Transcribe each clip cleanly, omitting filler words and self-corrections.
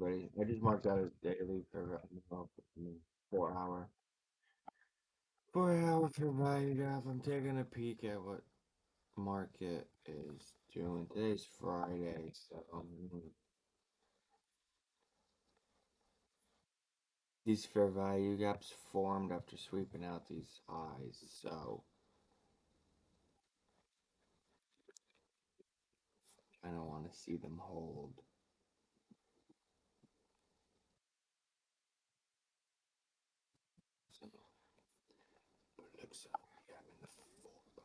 everybody. I just marked out as daily for 4 hour. 4 hour for value gap. I'm taking a peek at what market is doing. Today's Friday, so these fair value gaps formed after sweeping out these highs. So I don't want to see them hold. So it looks like I'm in the 4x4,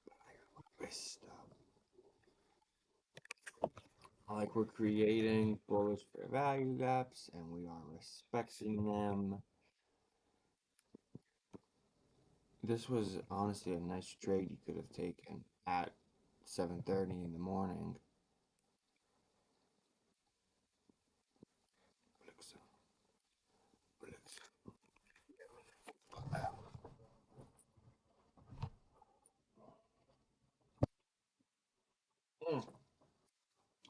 but I got my wrist up. Like we're creating bullish fair value gaps and we are respecting them. This was honestly a nice trade you could have taken at 7:30 in the morning.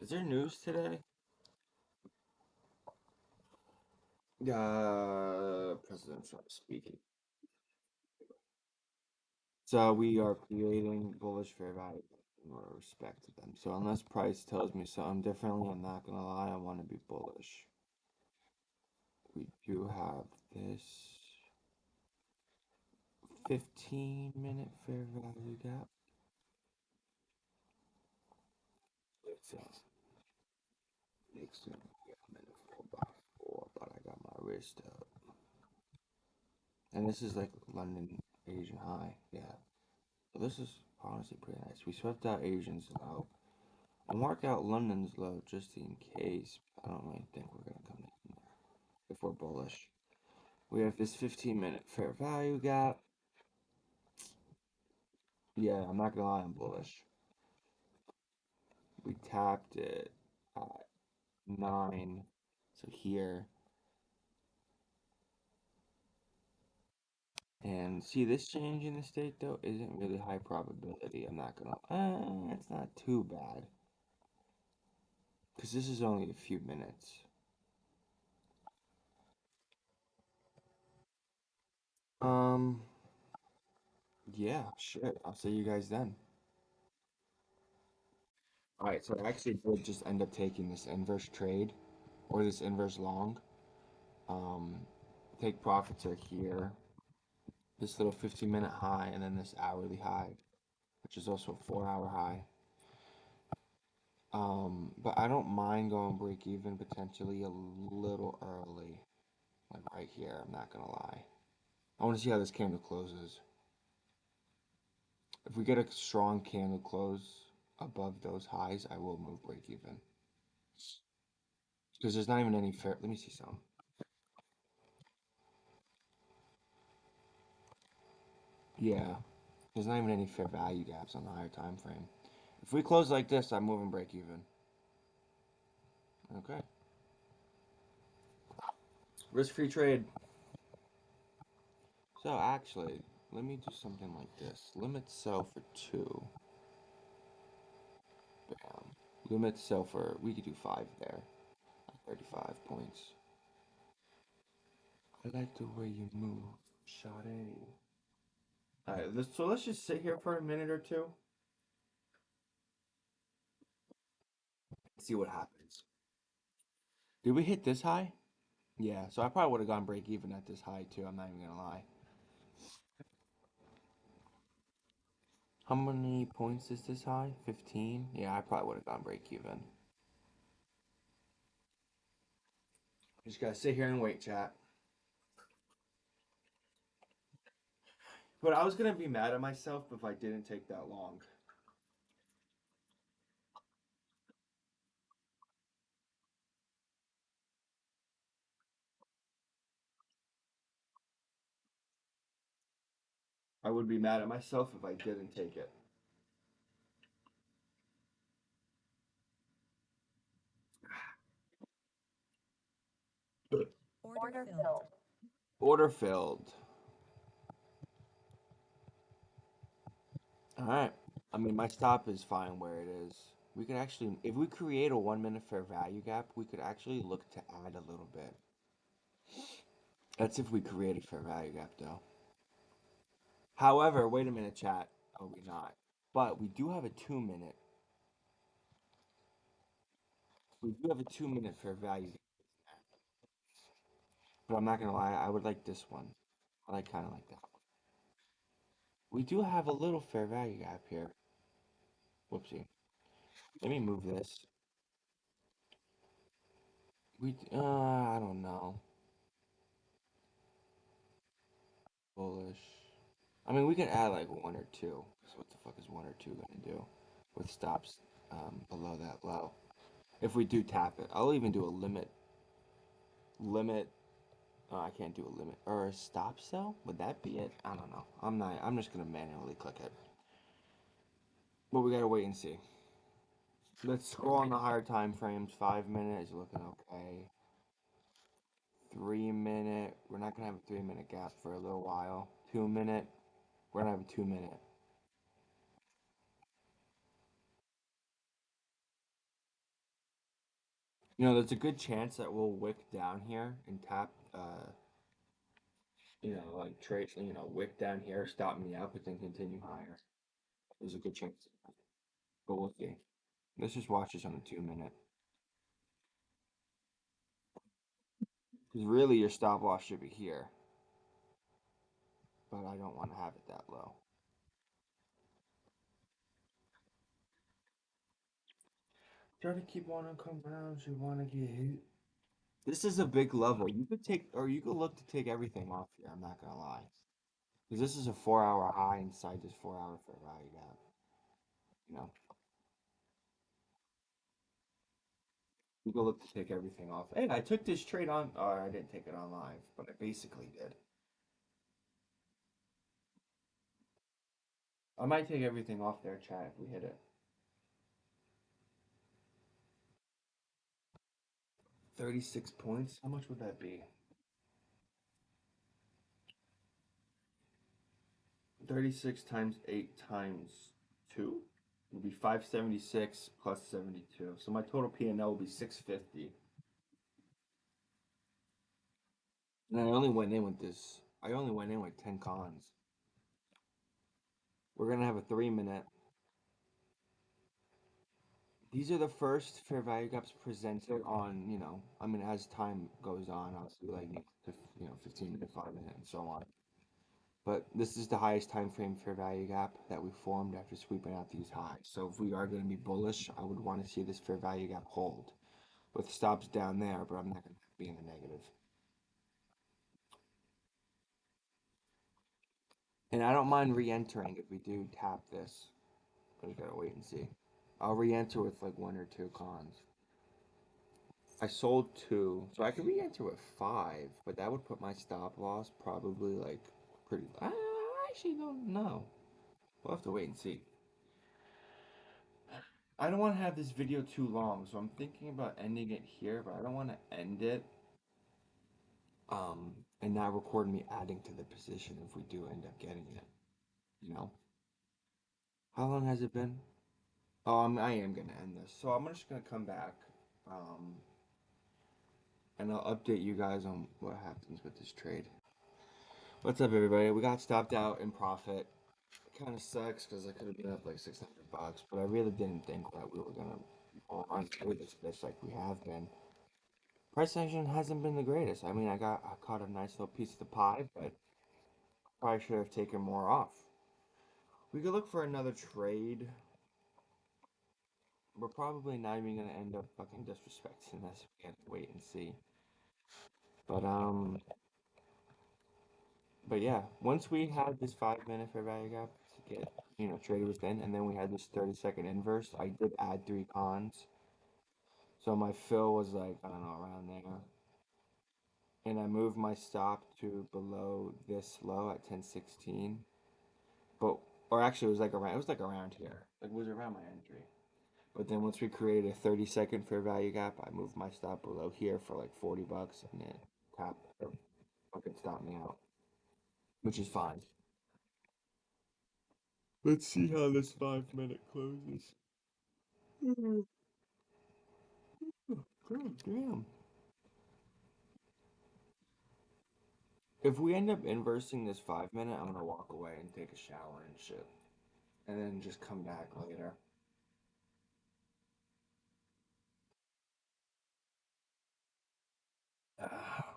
Is there news today? President Trump speaking. So we are creating bullish fair value or respect to them. So unless price tells me something differently, I'm not gonna lie, I want to be bullish. We do have this 15-minute fair value gap. It's next to yeah, I'm in a 4x4, but I got my wrist up. And this is like London Asian high, yeah. So this is honestly pretty nice. We swept out Asian's low. I'll mark out London's low just in case. I don't really think we're gonna come in there if we're bullish. We have this 15-minute fair value gap. Yeah, I'm not gonna lie, I'm bullish. We tapped it at 9. So here. And see, this change in the state though isn't really high probability. I'm not gonna. It's not too bad because this is only a few minutes. Um, yeah, shit. I'll see you guys then. All right, so I actually did just end up taking this inverse trade or this inverse long. Um, take profits are here. This little 15-minute high and then this hourly high, which is also a 4 hour high. But I don't mind going break even potentially a little early. Like right here, I'm not gonna lie. I want to see how this candle closes. If we get a strong candle close above those highs, I will move break even. Because there's not even any fair. Let me see some. Yeah, there's not even any fair value gaps on the higher time frame. If we close like this, I'm moving break even. Okay. Risk-free trade. So actually, let me do something like this. Limit sell for 2. Bam. Limit sell for, we could do 5 there. 35 points. I like the way you move, Sade. Alright, so let's just sit here for a minute or two. See what happens. Did we hit this high? Yeah, so I probably would have gone break even at this high too, I'm not even gonna lie. How many points is this high? 15? Yeah, I probably would have gone break even. Just gotta sit here and wait, chat. But I was gonna be mad at myself if I didn't take that long. I would be mad at myself if I didn't take it. Order filled. Order filled. Alright. I mean, my stop is fine where it is. We could actually, if we create a 1 minute fair value gap, we could actually look to add a little bit. That's if we create a fair value gap, though. However, wait a minute, chat. Oh, we not. But we do have a 2 minute. We do have a 2 minute fair value. But I'm not gonna lie, I would like this one. I like kind of like that. We do have a little fair value gap here. Whoopsie. Let me move this. I don't know. Bullish. I mean, we can add like one or two. So what the fuck is one or two gonna do with stops below that low? If we do tap it, I'll even do a limit. I can't do a limit or a stop sell. Would that be it? I don't know. I'm not. I'm just gonna manually click it. But we gotta wait and see. Let's scroll on the higher time frames. 5 minute is looking okay. 3 minute. We're not gonna have a 3 minute gap for a little while. 2 minute. We're gonna have a 2 minute. There's a good chance that we'll wick down here and tap. Like trade. Wick down here, stop me up, but then continue higher. There's a good chance. But we'll see. Let's just watch this on a 2 minute. Because really, your stop loss should be here, but I don't want to have it that low. Try to keep wanting to come around. You want to get hit. This is a big level. You could take, or you could look to take everything off here. I'm not gonna lie, because this is a 4 hour high inside this 4 hour fair value gap. You know, you could look to take everything off. Hey, I took this trade on. Oh, I didn't take it on live, but I basically did. I might take everything off there, chat, if we hit it. 36 points. How much would that be? 36 times 8 times 2 would be 576 plus 72. So my total P&L will be 650. And I only went in with this. I only went in with 10 cons. We're gonna have a 3 minute. These are the first fair value gaps presented on, I mean, as time goes on, I'll see like, 15 minute, 5 minute, and so on. But this is the highest time frame fair value gap that we formed after sweeping out these highs. So if we are going to be bullish, I would want to see this fair value gap hold with stops down there, but I'm not going to be in the negative. And I don't mind re-entering if we do tap this. I just gotta wait and see. I'll re-enter with like one or two cons. I sold two, so I could re-enter with five, but that would put my stop loss probably like pretty. I actually don't know. We'll have to wait and see. I don't want to have this video too long, so I'm thinking about ending it here, but I don't want to end it and not record me adding to the position if we do end up getting it, you know? How long has it been? I am gonna end this. So I'm just gonna come back, um, and I'll update you guys on what happens with this trade. What's up, everybody? We got stopped out in profit. It kind of sucks because I could have been up like 600 bucks, but I really didn't think that we were gonna run through this bitch like we have been. Price action hasn't been the greatest. I mean, I caught a nice little piece of the pie, but probably should have taken more off. We could look for another trade. We're probably not even gonna end up fucking disrespecting this. We have to wait and see. But yeah, once we had this 5 minute fair value gap to get traded within, and then we had this 30-second inverse, I did add three cons. So my fill was like, I don't know, around there. And I moved my stop to below this low at 1016. But or actually it was like around here. Like it was around my entry. But then once we created a 30-second fair value gap, I moved my stop below here for like 40 bucks and then tap fucking stop me out. Which is fine. Let's see how this 5 minute closes. Mm. God damn. If we end up inversing this 5 minute, I'm gonna walk away and take a shower and shit. And then just come back later.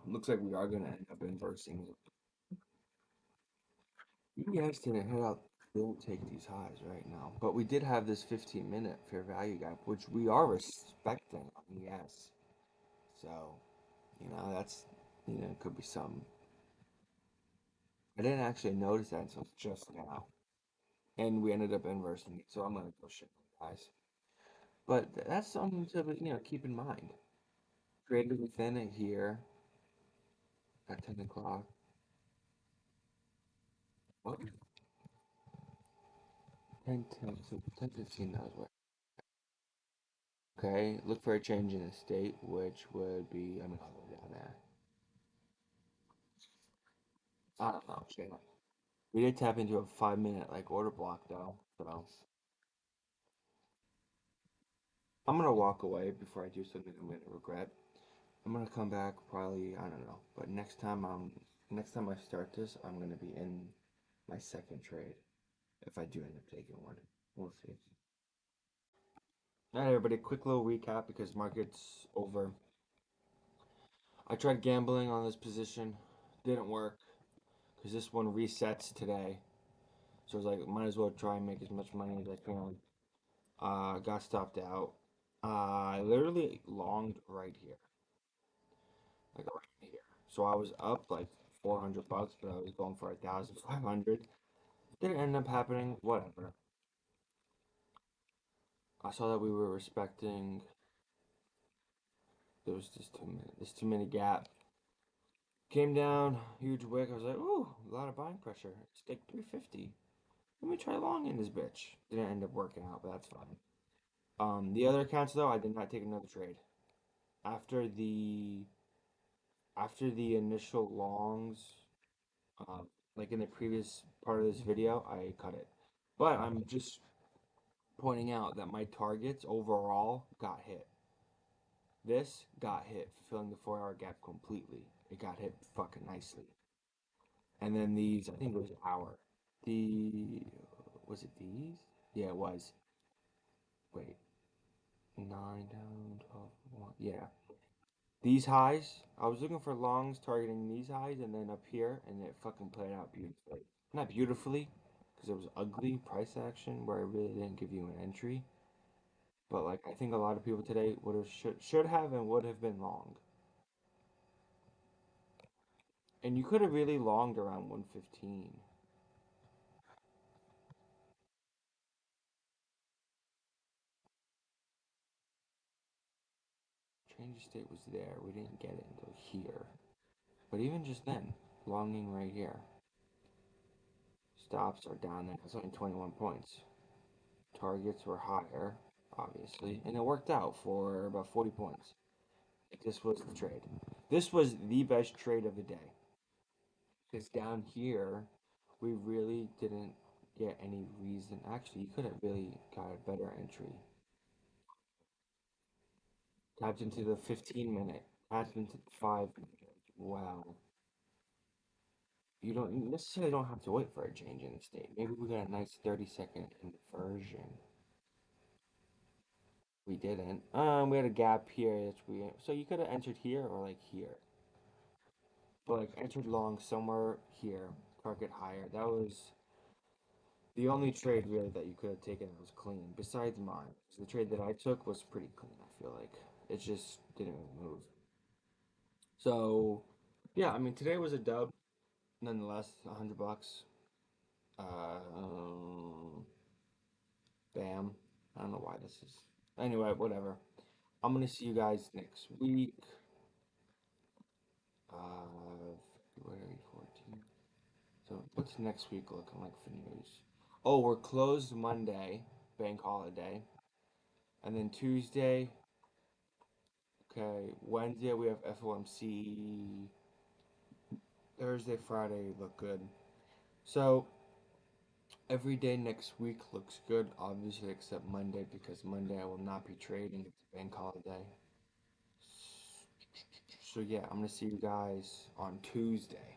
Looks like we are gonna end up inversing. You guys didn't hit out, didn't take these highs right now. But we did have this 15-minute fair value gap, which we are respecting on ES. So, that's, could be some. I didn't actually notice that until just now. And we ended up inversing it, so I'm gonna go shit my guys. But that's something to, keep in mind. Traded within it here at 10 o'clock. What? 10, 10, so 10, 15, that was what? Okay, look for a change in the state, which would be, I'm gonna go down there. I don't know, shit. We did tap into a 5 minute like order block though, so I'm gonna walk away before I do something I'm gonna regret. I'm gonna come back probably, I don't know, but next time I start this, I'm gonna be in my second trade if I do end up taking one. We'll see. All right, everybody, quick little recap because market's over. I tried gambling on this position, didn't work because this one resets today. So I was like, might as well try and make as much money as I can. Got stopped out. I literally longed right here, like right here. So I was up like 400 bucks, but I was going for 1,500. Didn't end up happening. Whatever. I saw that we were respecting. There was just this 2 minute gap. Came down, huge wick. I was like, ooh, a lot of buying pressure. Stake 350. Let me try long in this bitch. Didn't end up working out, but that's fine. The other accounts though, I did not take another trade after the initial longs. Like in the previous part of this video, I cut it. But I'm just pointing out that my targets overall got hit. This got hit, fulfilling the 4 hour gap completely. It got hit fucking nicely. And then these, I think it was hour. The was it these? Yeah, it was. Wait, 9 down, 12, 1. Yeah. These highs, I was looking for longs targeting these highs and then up here, and it fucking played out beautifully. Not beautifully, because it was ugly price action where it really didn't give you an entry. But like I think a lot of people today would have should have and would have been long. And you could have really longed around 115. Change of state was there. We didn't get it until here. But even just then, longing right here. Stops are down there. It's only 21 points. Targets were higher, obviously, and it worked out for about 40 points. This was the trade. This was the best trade of the day. Because down here, we really didn't get any reason. Actually, you could have really got a better entry. Tapped into the 15 minute, tapped into the 5 minute. Wow. You don't necessarily don't have to wait for a change in the state. Maybe we got a nice 30-second inversion. We didn't. We had a gap here. So you could have entered here or like here. But like entered long somewhere here, target higher. That was the only trade really that you could have taken that was clean, besides mine. So the trade that I took was pretty clean, I feel like. It just didn't really move. So yeah, I mean today was a dub, nonetheless, 100 bucks. Bam. I don't know why this is. Anyway, whatever. I'm gonna see you guys next week. February 14th. So what's next week looking like for news? Oh, we're closed Monday, bank holiday. And then Tuesday, okay, Wednesday we have FOMC. Thursday, Friday look good. So Every day next week looks good, obviously, except Monday because Monday I will not be trading. It's a bank holiday. So yeah, I'm gonna see you guys on Tuesday.